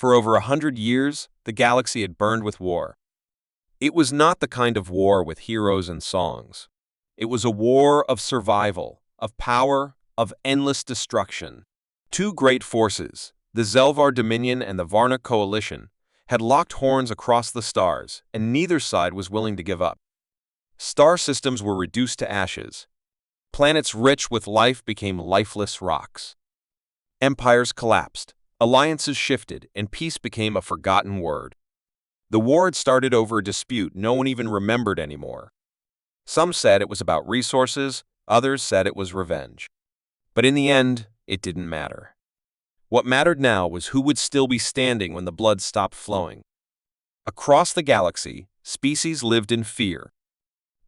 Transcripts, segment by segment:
For over 100 years, the galaxy had burned with war. It was not the kind of war with heroes and songs. It was a war of survival, of power, of endless destruction. Two great forces, the Zelvar Dominion and the Varna Coalition, had locked horns across the stars, and neither side was willing to give up. Star systems were reduced to ashes. Planets rich with life became lifeless rocks. Empires collapsed, alliances shifted, and peace became a forgotten word. The war had started over a dispute no one even remembered anymore. Some said it was about resources, others said it was revenge. But in the end, it didn't matter. What mattered now was who would still be standing when the blood stopped flowing. Across the galaxy, species lived in fear.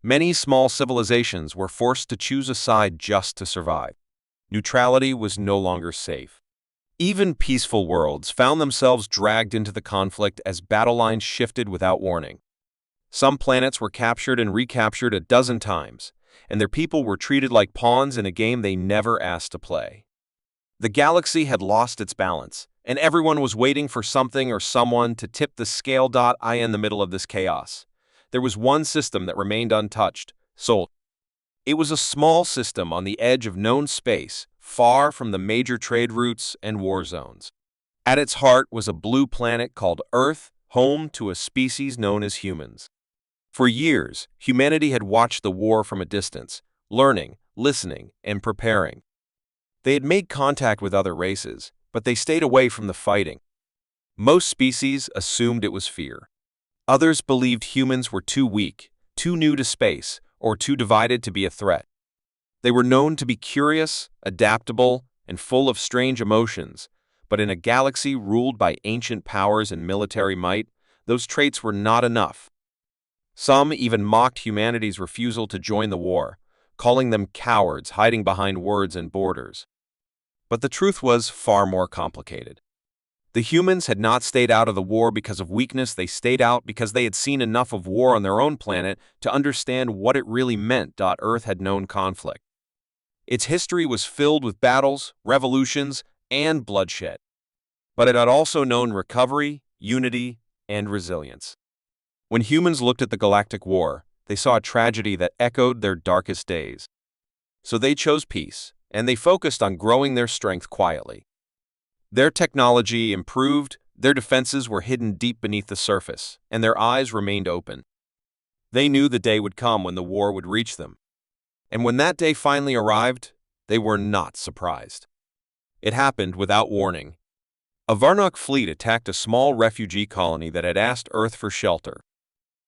Many small civilizations were forced to choose a side just to survive. Neutrality was no longer safe. Even peaceful worlds found themselves dragged into the conflict as battle lines shifted without warning. Some planets were captured and recaptured a dozen times, and their people were treated like pawns in a game they never asked to play. The galaxy had lost its balance, and everyone was waiting for something or someone to tip the scale. In the middle of this chaos, there was one system that remained untouched: Sol. It was a small system on the edge of known space, far from the major trade routes and war zones. At its heart was a blue planet called Earth, home to a species known as humans. For years, humanity had watched the war from a distance, learning, listening, and preparing. They had made contact with other races, but they stayed away from the fighting. Most species assumed it was fear. Others believed humans were too weak, too new to space, or too divided to be a threat. They were known to be curious, adaptable, and full of strange emotions, but in a galaxy ruled by ancient powers and military might, those traits were not enough. Some even mocked humanity's refusal to join the war, calling them cowards hiding behind words and borders. But the truth was far more complicated. The humans had not stayed out of the war because of weakness. They stayed out because they had seen enough of war on their own planet to understand what it really meant. Earth had known conflict. Its history was filled with battles, revolutions, and bloodshed. But it had also known recovery, unity, and resilience. When humans looked at the Galactic War, they saw a tragedy that echoed their darkest days. So they chose peace, and they focused on growing their strength quietly. Their technology improved, their defenses were hidden deep beneath the surface, and their eyes remained open. They knew the day would come when the war would reach them. And when that day finally arrived, they were not surprised. It happened without warning. A Varnock fleet attacked a small refugee colony that had asked Earth for shelter.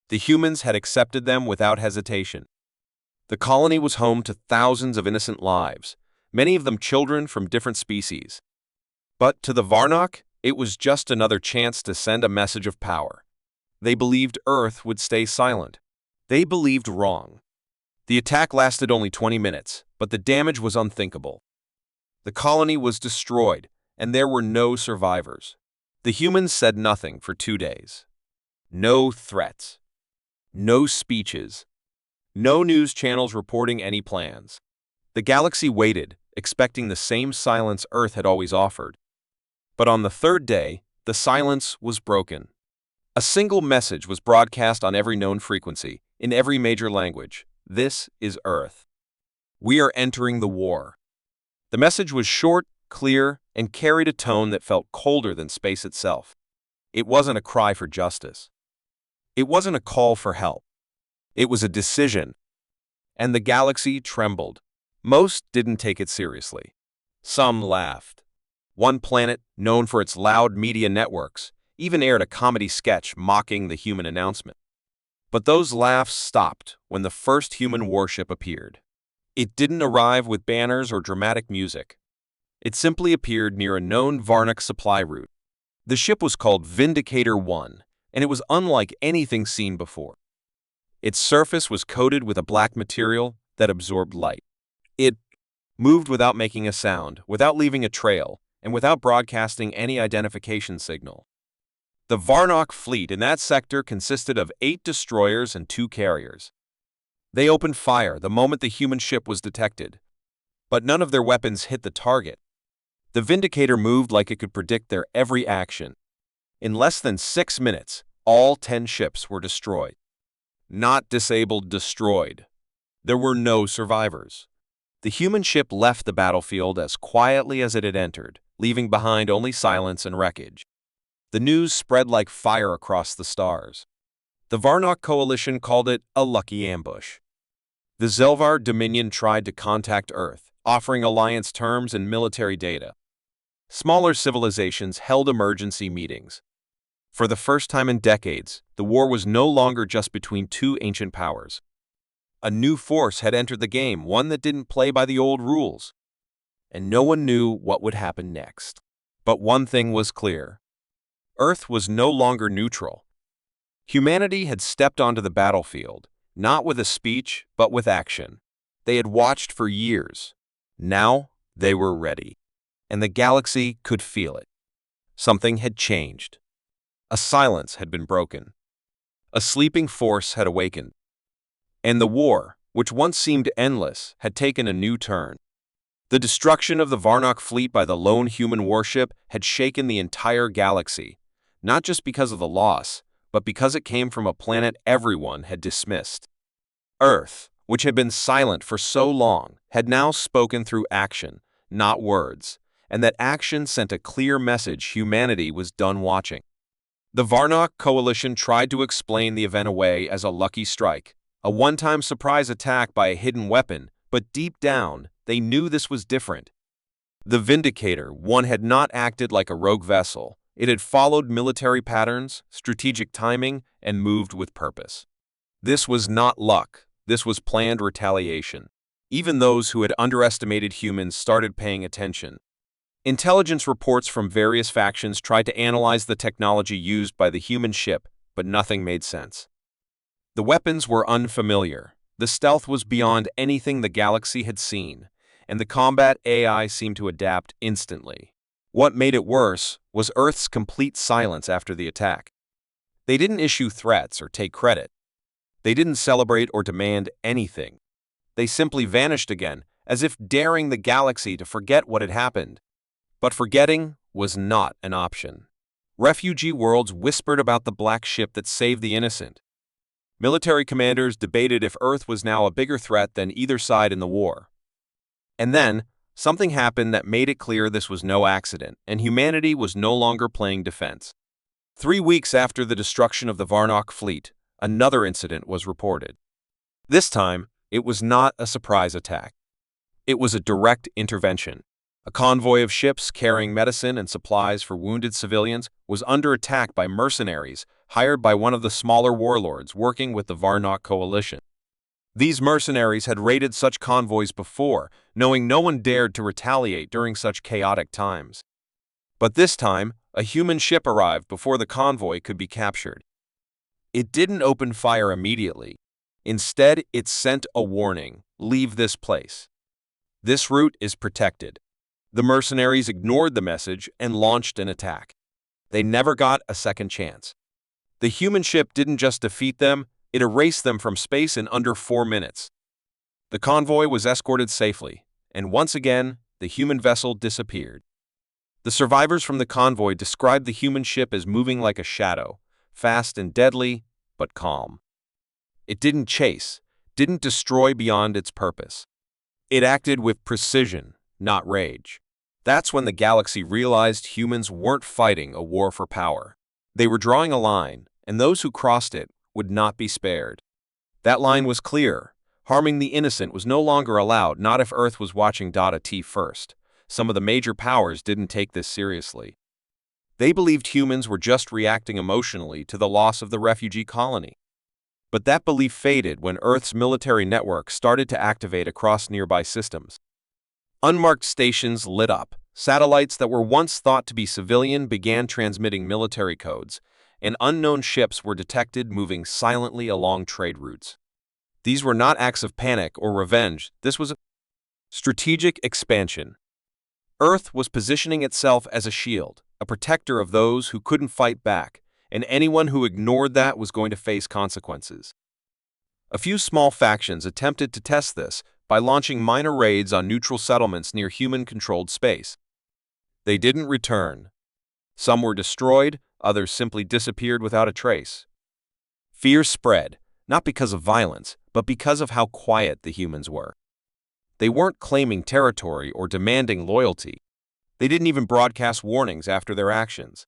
The humans had accepted them without hesitation. The colony was home to thousands of innocent lives, many of them children from different species. But to the Varnock, it was just another chance to send a message of power. They believed Earth would stay silent. They believed wrong. The attack lasted only 20 minutes, but the damage was unthinkable. The colony was destroyed, and there were no survivors. The humans said nothing for 2 days. No threats. No speeches. No news channels reporting any plans. The galaxy waited, expecting the same silence Earth had always offered. But on the third day, the silence was broken. A single message was broadcast on every known frequency, in every major language. This is Earth. We are entering the war. The message was short, clear, and carried a tone that felt colder than space itself. It wasn't a cry for justice. It wasn't a call for help. It was a decision. And the galaxy trembled. Most didn't take it seriously. Some laughed. One planet, known for its loud media networks, even aired a comedy sketch mocking the human announcement. But those laughs stopped when the first human warship appeared. It didn't arrive with banners or dramatic music. It simply appeared near a known Varnock supply route. The ship was called Vindicator 1, and it was unlike anything seen before. Its surface was coated with a black material that absorbed light. It moved without making a sound, without leaving a trail, and without broadcasting any identification signal. The Varnock fleet in that sector consisted of 8 destroyers and 2 carriers. They opened fire the moment the human ship was detected, but none of their weapons hit the target. The Vindicator moved like it could predict their every action. In less than 6 minutes, all 10 ships were destroyed. Not disabled, destroyed. There were no survivors. The human ship left the battlefield as quietly as it had entered, leaving behind only silence and wreckage. The news spread like fire across the stars. The Varnock coalition called it a lucky ambush. The Zelvar Dominion tried to contact Earth, offering alliance terms and military data. Smaller civilizations held emergency meetings. For the first time in decades, the war was no longer just between two ancient powers. A new force had entered the game, one that didn't play by the old rules. And no one knew what would happen next. But one thing was clear. Earth was no longer neutral. Humanity had stepped onto the battlefield, not with a speech, but with action. They had watched for years. Now, they were ready. And the galaxy could feel it. Something had changed. A silence had been broken. A sleeping force had awakened. And the war, which once seemed endless, had taken a new turn. The destruction of the Varnock fleet by the lone human warship had shaken the entire galaxy, not just because of the loss, but because it came from a planet everyone had dismissed. Earth, which had been silent for so long, had now spoken through action, not words, and that action sent a clear message: humanity was done watching. The Varnock coalition tried to explain the event away as a lucky strike, a one-time surprise attack by a hidden weapon, but deep down, they knew this was different. The Vindicator, one, had not acted like a rogue vessel. It had followed military patterns, strategic timing, and moved with purpose. This was not luck. This was planned retaliation. Even those who had underestimated humans started paying attention. Intelligence reports from various factions tried to analyze the technology used by the human ship, but nothing made sense. The weapons were unfamiliar. The stealth was beyond anything the galaxy had seen, and the combat AI seemed to adapt instantly. What made it worse was Earth's complete silence after the attack. They didn't issue threats or take credit. They didn't celebrate or demand anything. They simply vanished again, as if daring the galaxy to forget what had happened. But forgetting was not an option. Refugee worlds whispered about the black ship that saved the innocent. Military commanders debated if Earth was now a bigger threat than either side in the war. And then, something happened that made it clear this was no accident, and humanity was no longer playing defense. 3 weeks after the destruction of the Varnock fleet, another incident was reported. This time, it was not a surprise attack. It was a direct intervention. A convoy of ships carrying medicine and supplies for wounded civilians was under attack by mercenaries hired by one of the smaller warlords working with the Varnock coalition. These mercenaries had raided such convoys before, knowing no one dared to retaliate during such chaotic times. But this time, a human ship arrived before the convoy could be captured. It didn't open fire immediately. Instead, it sent a warning: leave this place. This route is protected. The mercenaries ignored the message and launched an attack. They never got a second chance. The human ship didn't just defeat them, it erased them from space in under 4 minutes. The convoy was escorted safely, and once again, the human vessel disappeared. The survivors from the convoy described the human ship as moving like a shadow, fast and deadly, but calm. It didn't chase, didn't destroy beyond its purpose. It acted with precision, not rage. That's when the galaxy realized humans weren't fighting a war for power. They were drawing a line, and those who crossed it would not be spared. That line was clear. Harming the innocent was no longer allowed, not if Earth was watching T first. Some of the major powers didn't take this seriously. They believed humans were just reacting emotionally to the loss of the refugee colony. But that belief faded when Earth's military network started to activate across nearby systems. Unmarked stations lit up. Satellites that were once thought to be civilian began transmitting military codes, and unknown ships were detected moving silently along trade routes. These were not acts of panic or revenge. This was a strategic expansion. Earth was positioning itself as a shield, a protector of those who couldn't fight back, and anyone who ignored that was going to face consequences. A few small factions attempted to test this by launching minor raids on neutral settlements near human-controlled space. They didn't return. Some were destroyed, others simply disappeared without a trace. Fear spread, not because of violence, but because of how quiet the humans were. They weren't claiming territory or demanding loyalty. They didn't even broadcast warnings after their actions.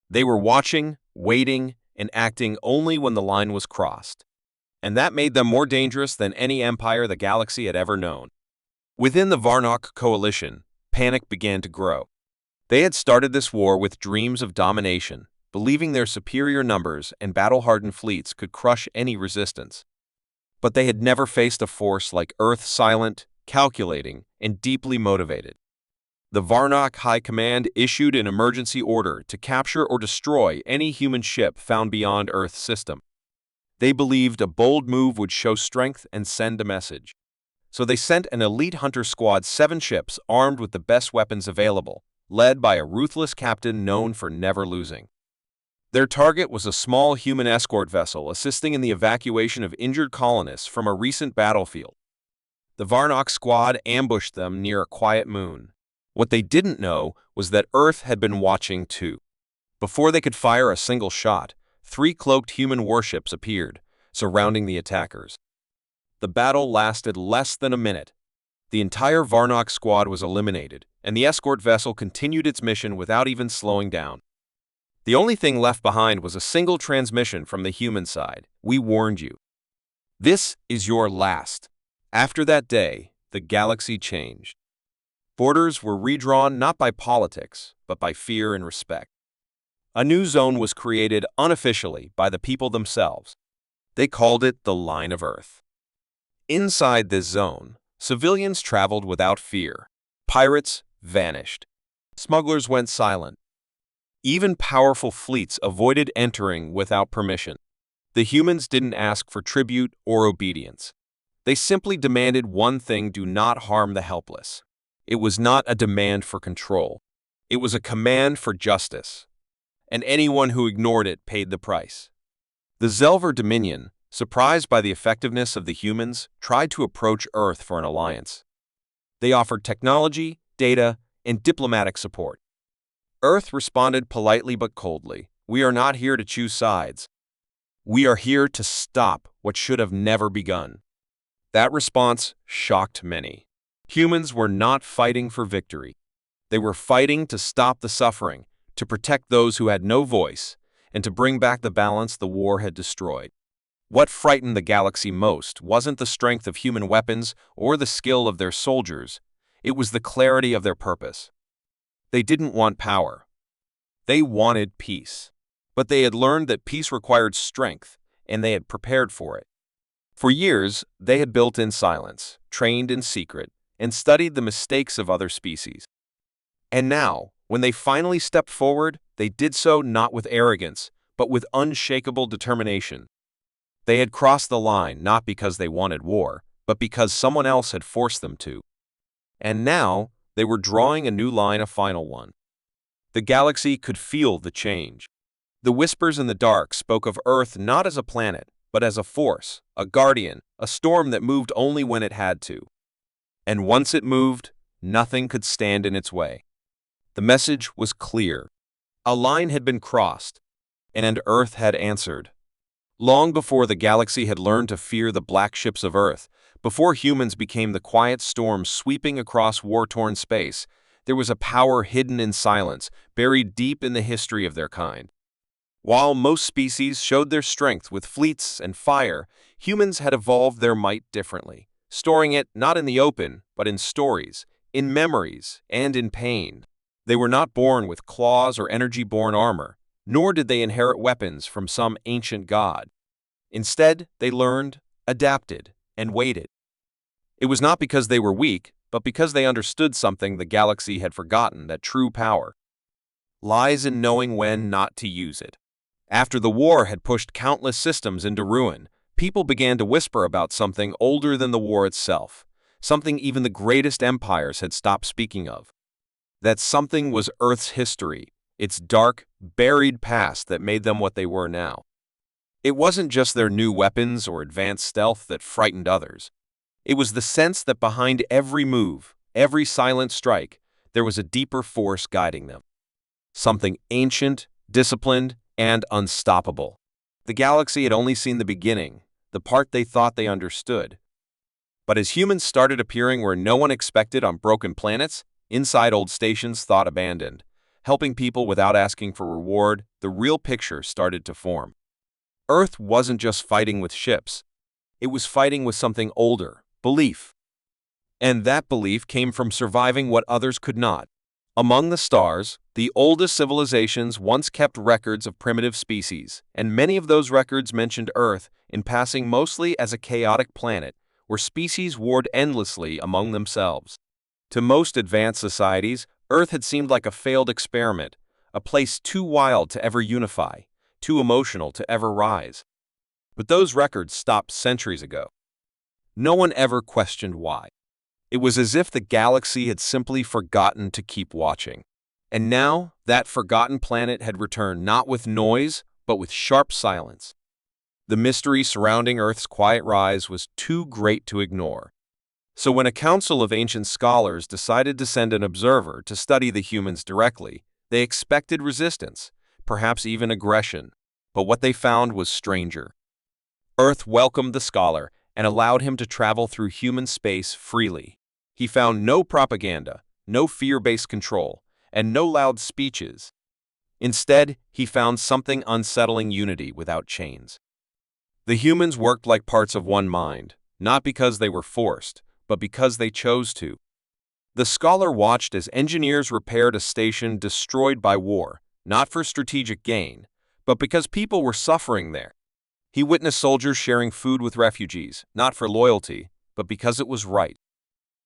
They were watching, waiting, and acting only when the line was crossed. And that made them more dangerous than any empire the galaxy had ever known. Within the Varnock coalition, panic began to grow. They had started this war with dreams of domination, believing their superior numbers and battle-hardened fleets could crush any resistance. But they had never faced a force like Earth, silent, calculating, and deeply motivated. The Varnock High Command issued an emergency order to capture or destroy any human ship found beyond Earth's system. They believed a bold move would show strength and send a message. So they sent an elite hunter squad, 7 ships armed with the best weapons available, led by a ruthless captain known for never losing. Their target was a small human escort vessel assisting in the evacuation of injured colonists from a recent battlefield. The Varnock squad ambushed them near a quiet moon. What they didn't know was that Earth had been watching too. Before they could fire a single shot, 3 cloaked human warships appeared, surrounding the attackers. The battle lasted less than a minute. The entire Varnock squad was eliminated, and the escort vessel continued its mission without even slowing down. The only thing left behind was a single transmission from the human side. "We warned you. This is your last." After that day, the galaxy changed. Borders were redrawn not by politics, but by fear and respect. A new zone was created unofficially by the people themselves. They called it the Line of Earth. Inside this zone, civilians traveled without fear. Pirates vanished. Smugglers went silent. Even powerful fleets avoided entering without permission. The humans didn't ask for tribute or obedience. They simply demanded one thing: do not harm the helpless. It was not a demand for control. It was a command for justice. And anyone who ignored it paid the price. The Zelver Dominion, surprised by the effectiveness of the humans, tried to approach Earth for an alliance. They offered technology, data, and diplomatic support. Earth responded politely but coldly. "We are not here to choose sides. We are here to stop what should have never begun." That response shocked many. Humans were not fighting for victory. They were fighting to stop the suffering, to protect those who had no voice, and to bring back the balance the war had destroyed. What frightened the galaxy most wasn't the strength of human weapons or the skill of their soldiers. It was the clarity of their purpose. They didn't want power. They wanted peace. But they had learned that peace required strength, and they had prepared for it. For years, they had built in silence, trained in secret, and studied the mistakes of other species. And now, when they finally stepped forward, they did so not with arrogance, but with unshakable determination. They had crossed the line not because they wanted war, but because someone else had forced them to. And now, they were drawing a new line, a final one. The galaxy could feel the change. The whispers in the dark spoke of Earth not as a planet, but as a force, a guardian, a storm that moved only when it had to. And once it moved, nothing could stand in its way. The message was clear. A line had been crossed, and Earth had answered. Long before the galaxy had learned to fear the black ships of Earth, before humans became the quiet storm sweeping across war-torn space, there was a power hidden in silence, buried deep in the history of their kind. While most species showed their strength with fleets and fire, humans had evolved their might differently, storing it not in the open, but in stories, in memories, and in pain. They were not born with claws or energy-born armor, nor did they inherit weapons from some ancient god. Instead, they learned, adapted, and waited. It was not because they were weak, but because they understood something the galaxy had forgotten: that true power lies in knowing when not to use it. After the war had pushed countless systems into ruin, people began to whisper about something older than the war itself, something even the greatest empires had stopped speaking of. That something was Earth's history, its dark, buried past that made them what they were now. It wasn't just their new weapons or advanced stealth that frightened others. It was the sense that behind every move, every silent strike, there was a deeper force guiding them. Something ancient, disciplined, and unstoppable. The galaxy had only seen the beginning, the part they thought they understood. But as humans started appearing where no one expected on broken planets, inside old stations thought abandoned, helping people without asking for reward, the real picture started to form. Earth wasn't just fighting with ships. It was fighting with something older, belief. And that belief came from surviving what others could not. Among the stars, the oldest civilizations once kept records of primitive species, and many of those records mentioned Earth in passing mostly as a chaotic planet where species warred endlessly among themselves. To most advanced societies, Earth had seemed like a failed experiment, a place too wild to ever unify, too emotional to ever rise. But those records stopped centuries ago. No one ever questioned why. It was as if the galaxy had simply forgotten to keep watching. And now, that forgotten planet had returned not with noise, but with sharp silence. The mystery surrounding Earth's quiet rise was too great to ignore. So when a council of ancient scholars decided to send an observer to study the humans directly, they expected resistance, perhaps even aggression. But what they found was stranger. Earth welcomed the scholar and allowed him to travel through human space freely. He found no propaganda, no fear-based control, and no loud speeches. Instead, he found something unsettling: unity without chains. The humans worked like parts of one mind, not because they were forced, but because they chose to. The scholar watched as engineers repaired a station destroyed by war, not for strategic gain, but because people were suffering there. He witnessed soldiers sharing food with refugees, not for loyalty, but because it was right.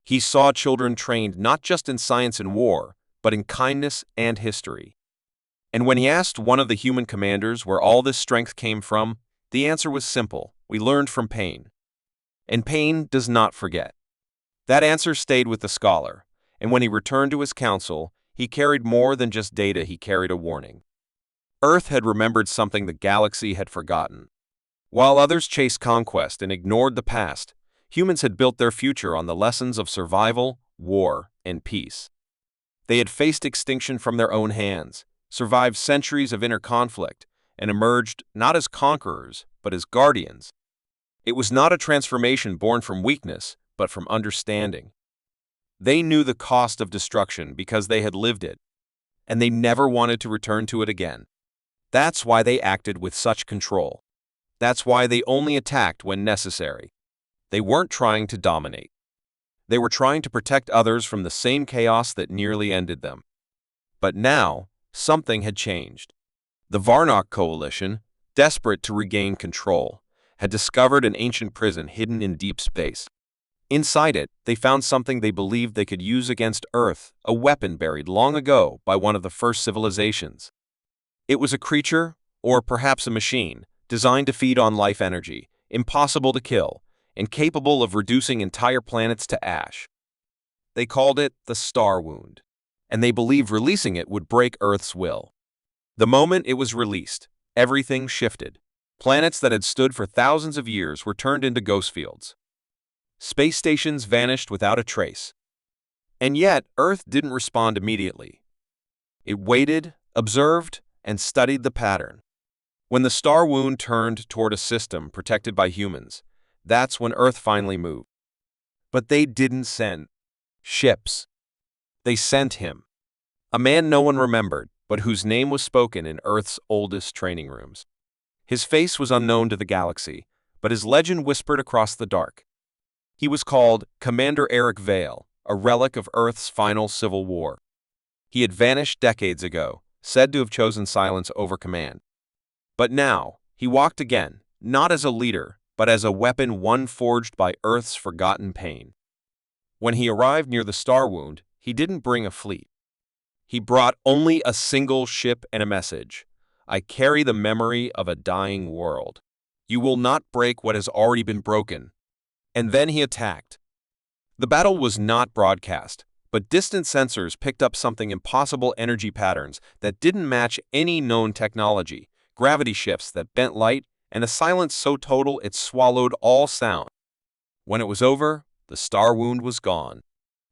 He saw children trained not just in science and war, but in kindness and history. And when he asked one of the human commanders where all this strength came from, the answer was simple: we learned from pain. And pain does not forget. That answer stayed with the scholar, and when he returned to his council, he carried more than just data, he carried a warning. Earth had remembered something the galaxy had forgotten. While others chased conquest and ignored the past, humans had built their future on the lessons of survival, war, and peace. They had faced extinction from their own hands, survived centuries of inner conflict, and emerged not as conquerors, but as guardians. It was not a transformation born from weakness, but from understanding. They knew the cost of destruction because they had lived it, and they never wanted to return to it again. That's why they acted with such control. That's why they only attacked when necessary. They weren't trying to dominate. They were trying to protect others from the same chaos that nearly ended them. But now, something had changed. The Varnock coalition, desperate to regain control, had discovered an ancient prison hidden in deep space. Inside it, they found something they believed they could use against Earth, a weapon buried long ago by one of the first civilizations. It was a creature, or perhaps a machine, designed to feed on life energy, impossible to kill, and capable of reducing entire planets to ash. They called it the Star Wound, and they believed releasing it would break Earth's will. The moment it was released, everything shifted. Planets that had stood for thousands of years were turned into ghost fields. Space stations vanished without a trace. And yet, Earth didn't respond immediately. It waited, observed, and studied the pattern. When the Star Wound turned toward a system protected by humans, that's when Earth finally moved. But they didn't send ships. They sent him. A man no one remembered, but whose name was spoken in Earth's oldest training rooms. His face was unknown to the galaxy, but his legend whispered across the dark. He was called Commander Eric Vale, a relic of Earth's final civil war. He had vanished decades ago, said to have chosen silence over command. But now, he walked again, not as a leader, but as a weapon, one forged by Earth's forgotten pain. When he arrived near the Star Wound, he didn't bring a fleet. He brought only a single ship and a message: I carry the memory of a dying world. You will not break what has already been broken. And then he attacked. The battle was not broadcast, but distant sensors picked up something: impossible energy patterns that didn't match any known technology, gravity shifts that bent light, and a silence so total it swallowed all sound. When it was over, the Star Wound was gone.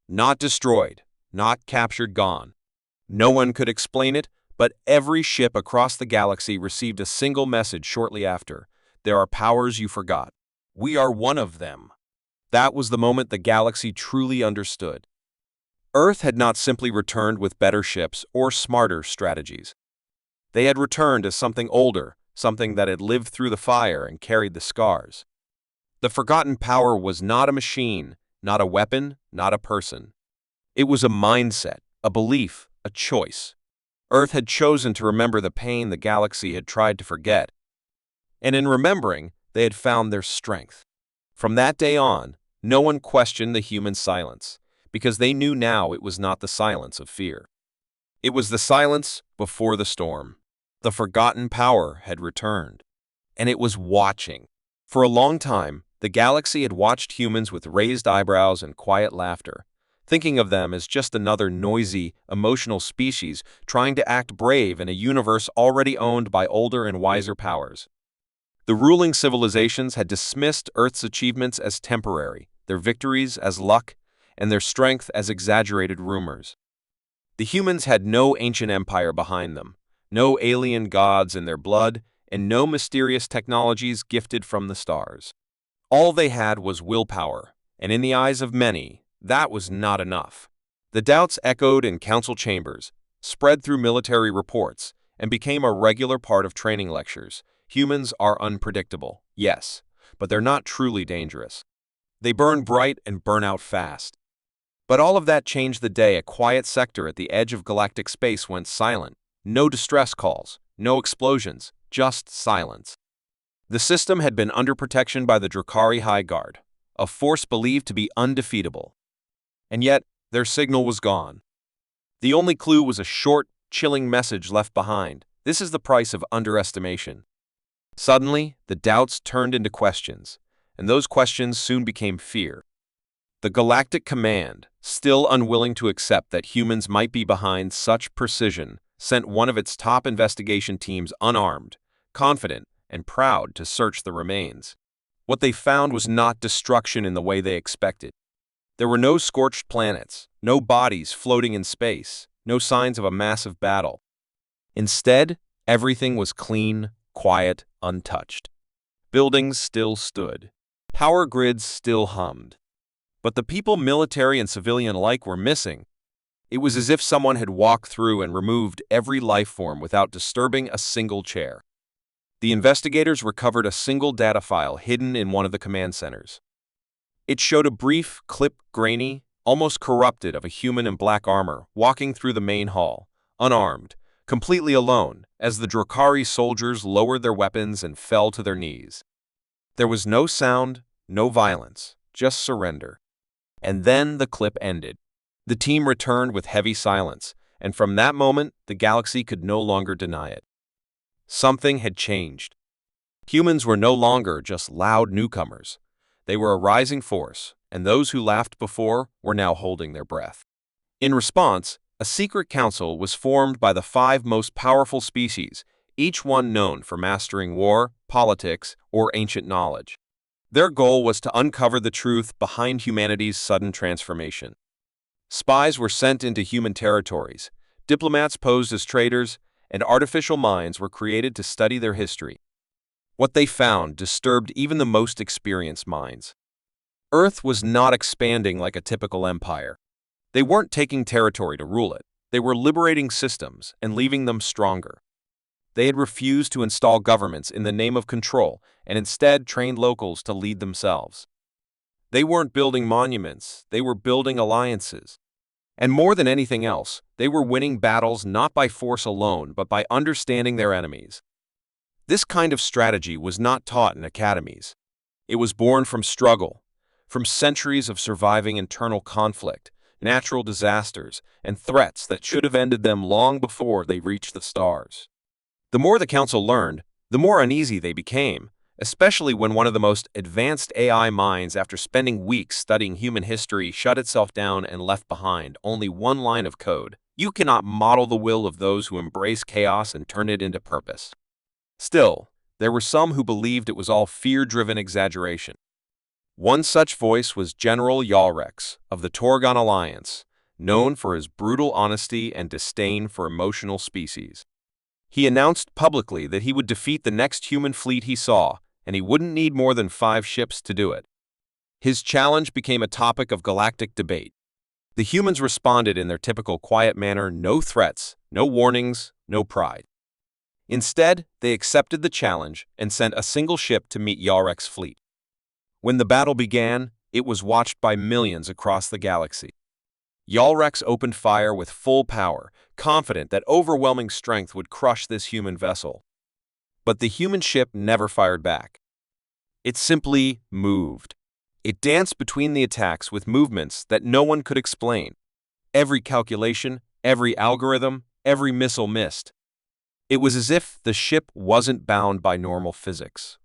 Not destroyed, not captured, gone. No one could explain it, But every ship across the galaxy received a single message shortly after: there are powers you forgot. We are one of them. That was the moment the galaxy truly understood. Earth had not simply returned with better ships or smarter strategies. They had returned as something older, something that had lived through the fire and carried the scars. The forgotten power was not a machine, not a weapon, not a person. It was a mindset, a belief, a choice. Earth had chosen to remember the pain the galaxy had tried to forget. And in remembering, they had found their strength. From that day on, no one questioned the human silence, because they knew now it was not the silence of fear. It was the silence before the storm. The forgotten power had returned, and it was watching. For a long time, the galaxy had watched humans with raised eyebrows and quiet laughter, thinking of them as just another noisy, emotional species trying to act brave in a universe already owned by older and wiser powers. The ruling civilizations had dismissed Earth's achievements as temporary, their victories as luck, and their strength as exaggerated rumors. The humans had no ancient empire behind them, no alien gods in their blood, and no mysterious technologies gifted from the stars. All they had was willpower, and in the eyes of many, that was not enough. The doubts echoed in council chambers, spread through military reports, and became a regular part of training lectures. Humans are unpredictable, yes, but they're not truly dangerous. They burn bright and burn out fast. But all of that changed the day a quiet sector at the edge of galactic space went silent. No distress calls, no explosions, just silence. The system had been under protection by the Drukhari High Guard, a force believed to be undefeatable. And yet, their signal was gone. The only clue was a short, chilling message left behind. This is the price of underestimation. Suddenly, the doubts turned into questions, and those questions soon became fear. The Galactic Command, still unwilling to accept that humans might be behind such precision, sent one of its top investigation teams unarmed, confident, and proud to search the remains. What they found was not destruction in the way they expected. There were no scorched planets, no bodies floating in space, no signs of a massive battle. Instead, everything was clean, quiet, untouched. Buildings still stood. Power grids still hummed. But the people, military and civilian alike, were missing. It was as if someone had walked through and removed every life form without disturbing a single chair. The investigators recovered a single data file hidden in one of the command centers. It showed a brief clip, grainy, almost corrupted, of a human in black armor walking through the main hall, unarmed, completely alone, as the Drukhari soldiers lowered their weapons and fell to their knees. There was no sound, no violence, just surrender. And then the clip ended. The team returned with heavy silence, and from that moment, the galaxy could no longer deny it. Something had changed. Humans were no longer just loud newcomers. They were a rising force, and those who laughed before were now holding their breath. In response, a secret council was formed by the 5 most powerful species, each one known for mastering war, politics, or ancient knowledge. Their goal was to uncover the truth behind humanity's sudden transformation. Spies were sent into human territories, diplomats posed as traitors, and artificial minds were created to study their history. What they found disturbed even the most experienced minds. Earth was not expanding like a typical empire. They weren't taking territory to rule it. They were liberating systems and leaving them stronger. They had refused to install governments in the name of control and instead trained locals to lead themselves. They weren't building monuments, they were building alliances. And more than anything else, they were winning battles not by force alone, but by understanding their enemies. This kind of strategy was not taught in academies. It was born from struggle, from centuries of surviving internal conflict, natural disasters, and threats that should have ended them long before they reached the stars. The more the Council learned, the more uneasy they became, especially when one of the most advanced AI minds, after spending weeks studying human history, shut itself down and left behind only one line of code. You cannot model the will of those who embrace chaos and turn it into purpose. Still, there were some who believed it was all fear-driven exaggeration. One such voice was General Yalrex of the Torgon Alliance, known for his brutal honesty and disdain for emotional species. He announced publicly that he would defeat the next human fleet he saw, and he wouldn't need more than 5 ships to do it. His challenge became a topic of galactic debate. The humans responded in their typical quiet manner: no threats, no warnings, no pride. Instead, they accepted the challenge and sent a single ship to meet Yalrek's fleet. When the battle began, it was watched by millions across the galaxy. Yalrex opened fire with full power, confident that overwhelming strength would crush this human vessel. But the human ship never fired back. It simply moved. It danced between the attacks with movements that no one could explain. Every calculation, every algorithm, every missile missed. It was as if the ship wasn't bound by normal physics.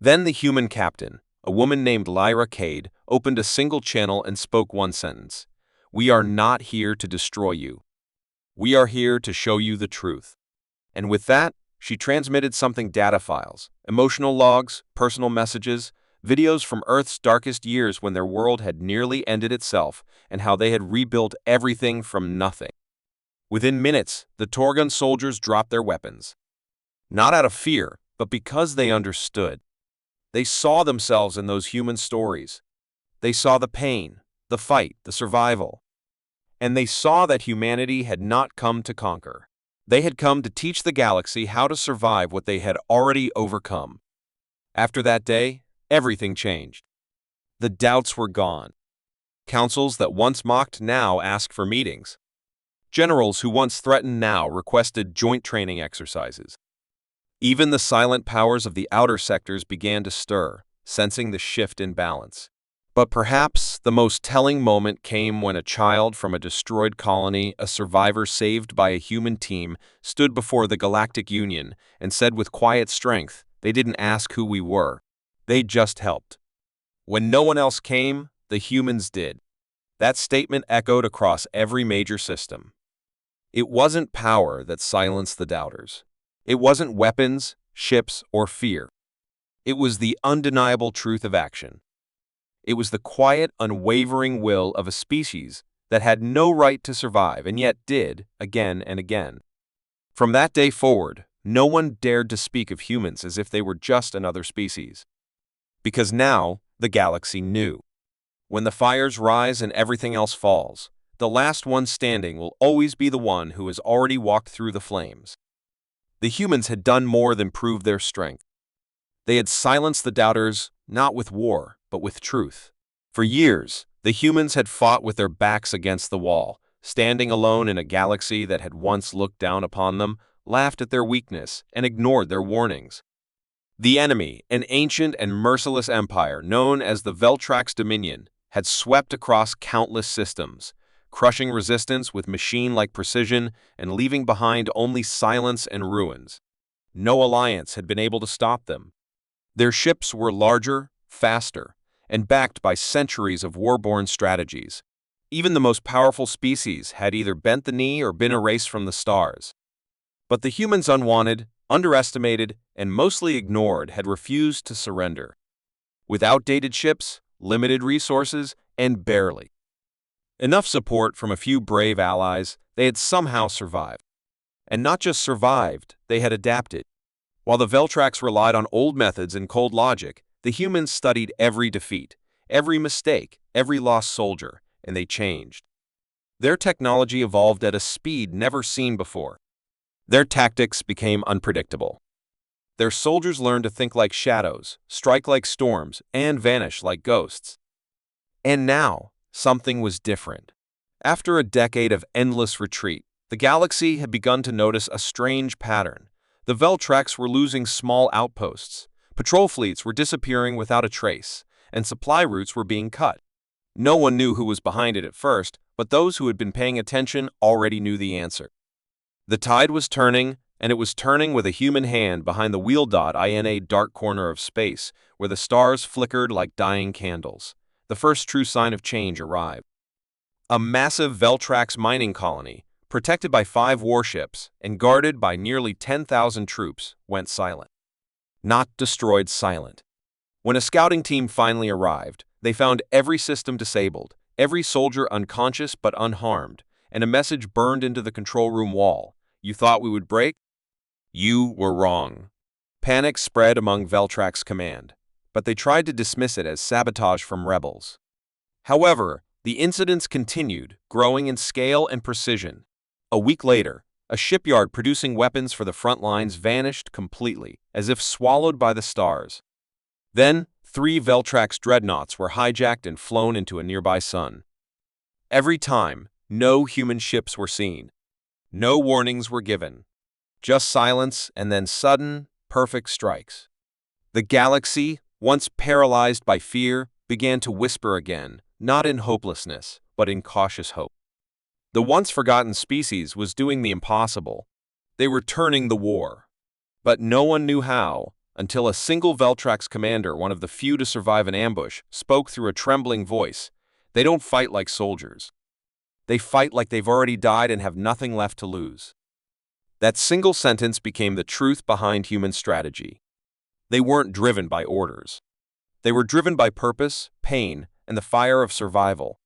Then the human captain, a woman named Lyra Cade, opened a single channel and spoke one sentence: "We are not here to destroy you. We are here to show you the truth." And with that, she transmitted something: data files, emotional logs, personal messages, videos from Earth's darkest years when their world had nearly ended itself, and how they had rebuilt everything from nothing. Within minutes, the Torgun soldiers dropped their weapons. Not out of fear, but because they understood. They saw themselves in those human stories. They saw the pain, the fight, the survival. And they saw that humanity had not come to conquer. They had come to teach the galaxy how to survive what they had already overcome. After that day, everything changed. The doubts were gone. Councils that once mocked now asked for meetings. Generals who once threatened now requested joint training exercises. Even the silent powers of the outer sectors began to stir, sensing the shift in balance. But perhaps the most telling moment came when a child from a destroyed colony, a survivor saved by a human team, stood before the Galactic Union and said with quiet strength, "They didn't ask who we were. They just helped." When no one else came, the humans did. That statement echoed across every major system. It wasn't power that silenced the doubters. It wasn't weapons, ships, or fear. It was the undeniable truth of action. It was the quiet, unwavering will of a species that had no right to survive and yet did, again and again. From that day forward, no one dared to speak of humans as if they were just another species. Because now, the galaxy knew. When the fires rise and everything else falls, the last one standing will always be the one who has already walked through the flames. The humans had done more than prove their strength. They had silenced the doubters, not with war, but with truth. For years, the humans had fought with their backs against the wall, standing alone in a galaxy that had once looked down upon them, laughed at their weakness, and ignored their warnings. The enemy, an ancient and merciless empire known as the Veltrax Dominion, had swept across countless systems, crushing resistance with machine-like precision and leaving behind only silence and ruins. No alliance had been able to stop them. Their ships were larger, faster, and backed by centuries of war-born strategies. Even the most powerful species had either bent the knee or been erased from the stars. But the humans unwanted, underestimated, and mostly ignored had refused to surrender. With outdated ships, limited resources, and barely enough support from a few brave allies, they had somehow survived. And not just survived, they had adapted. While the Veltrax relied on old methods and cold logic, the humans studied every defeat, every mistake, every lost soldier, and they changed. Their technology evolved at a speed never seen before. Their tactics became unpredictable. Their soldiers learned to think like shadows, strike like storms, and vanish like ghosts. And now, something was different. After a decade of endless retreat, the galaxy had begun to notice a strange pattern. The Veltrax were losing small outposts, patrol fleets were disappearing without a trace, and supply routes were being cut. No one knew who was behind it at first, but those who had been paying attention already knew the answer. The tide was turning, and it was turning with a human hand behind the wheel dot in a dark corner of space, where the stars flickered like dying candles. The first true sign of change arrived. A massive Veltrax mining colony, protected by 5 warships and guarded by nearly 10,000 troops, went silent. Not destroyed, silent. When a scouting team finally arrived, they found every system disabled, every soldier unconscious but unharmed, and a message burned into the control room wall: "You thought we would break? You were wrong. Panic spread among Veltrax's command, but they tried to dismiss it as sabotage from rebels. However, the incidents continued, growing in scale and precision. A week later, a shipyard producing weapons for the front lines vanished completely, as if swallowed by the stars. Then, 3 Veltrax dreadnoughts were hijacked and flown into a nearby sun. Every time, no human ships were seen. No warnings were given. Just silence and then sudden, perfect strikes. The galaxy, once paralyzed by fear, began to whisper again, not in hopelessness, but in cautious hope. The once forgotten species was doing the impossible. They were turning the war. But no one knew how, until a single Veltrax commander, one of the few to survive an ambush, spoke through a trembling voice. They don't fight like soldiers. They fight like they've already died and have nothing left to lose. That single sentence became the truth behind human strategy. They weren't driven by orders. They were driven by purpose, pain, and the fire of survival.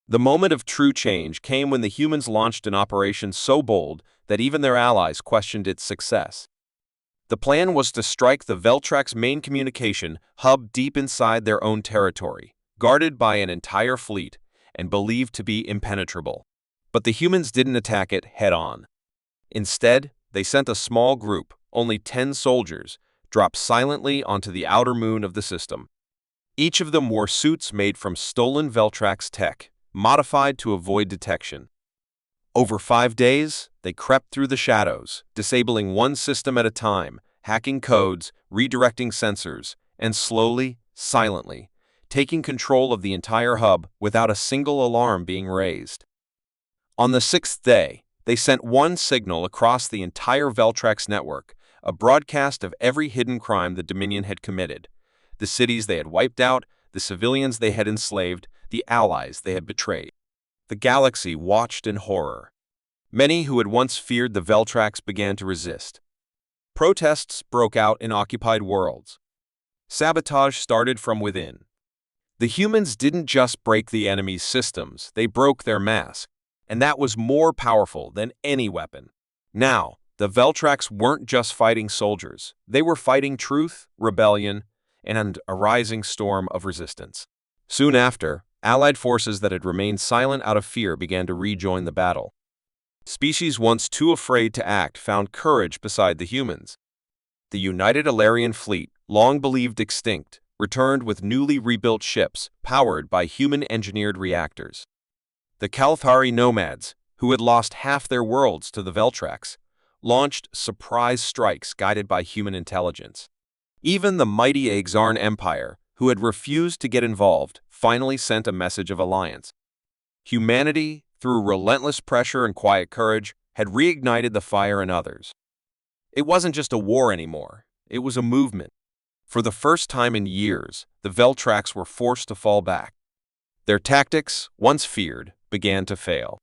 The moment of true change came when the humans launched an operation so bold that even their allies questioned its success. The plan was to strike the Veltrax main communication hub deep inside their own territory, guarded by an entire fleet and believed to be impenetrable. But the humans didn't attack it head-on. Instead, they sent a small group, only 10 soldiers, drop silently onto the outer moon of the system. Each of them wore suits made from stolen Veltrax tech, modified to avoid detection. Over 5 days, they crept through the shadows, disabling one system at a time, hacking codes, redirecting sensors, and slowly, silently, taking control of the entire hub without a single alarm being raised. On the 6th day, they sent one signal across the entire Veltrax network, a broadcast of every hidden crime the Dominion had committed, the cities they had wiped out, the civilians they had enslaved, the allies they had betrayed. The galaxy watched in horror. Many who had once feared the Veltrax began to resist. Protests broke out in occupied worlds. Sabotage started from within. The humans didn't just break the enemy's systems, they broke their mask. And that was more powerful than any weapon. Now, the Veltrax weren't just fighting soldiers. They were fighting truth, rebellion, and a rising storm of resistance. Soon after, Allied forces that had remained silent out of fear began to rejoin the battle. Species once too afraid to act found courage beside the humans. The United Alarian fleet, long believed extinct, returned with newly rebuilt ships powered by human-engineered reactors. The Kalthari nomads, who had lost half their worlds to the Veltrax, launched surprise strikes guided by human intelligence. Even the mighty Exarn Empire, who had refused to get involved, finally sent a message of alliance. Humanity, through relentless pressure and quiet courage, had reignited the fire in others. It wasn't just a war anymore, it was a movement. For the first time in years, the Veltrax were forced to fall back. Their tactics, once feared, began to fail.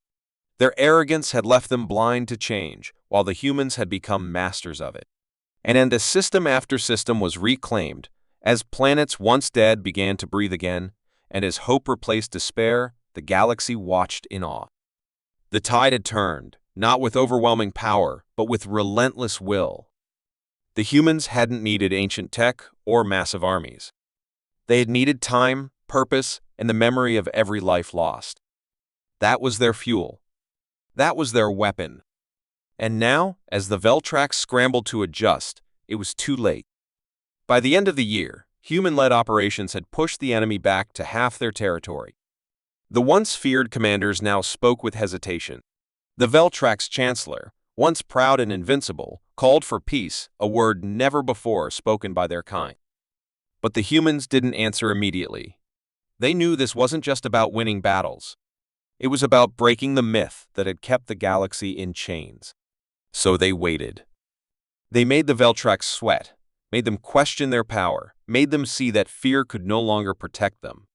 Their arrogance had left them blind to change, while the humans had become masters of it. And as system after system was reclaimed, as planets once dead began to breathe again, and as hope replaced despair, the galaxy watched in awe. The tide had turned, not with overwhelming power, but with relentless will. The humans hadn't needed ancient tech or massive armies. They had needed time, purpose, and the memory of every life lost. That was their fuel. That was their weapon. And now, as the Veltrax scrambled to adjust, it was too late. By the end of the year, human-led operations had pushed the enemy back to half their territory. The once feared commanders now spoke with hesitation. The Veltrax chancellor, once proud and invincible, called for peace, a word never before spoken by their kind. But the humans didn't answer immediately. They knew this wasn't just about winning battles. It was about breaking the myth that had kept the galaxy in chains. So they waited. They made the Veltrax sweat, made them question their power, made them see that fear could no longer protect them.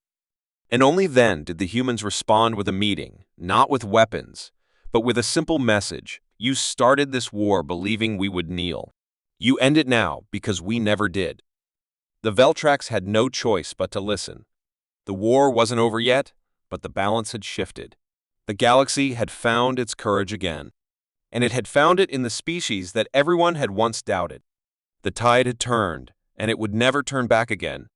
And only then did the humans respond with a meeting, not with weapons, but with a simple message. You started this war believing we would kneel. You end it now because we never did. The Veltrax had no choice but to listen. The war wasn't over yet, but the balance had shifted. The galaxy had found its courage again. and it had found it in the species that everyone had once doubted. The tide had turned, and it would never turn back again.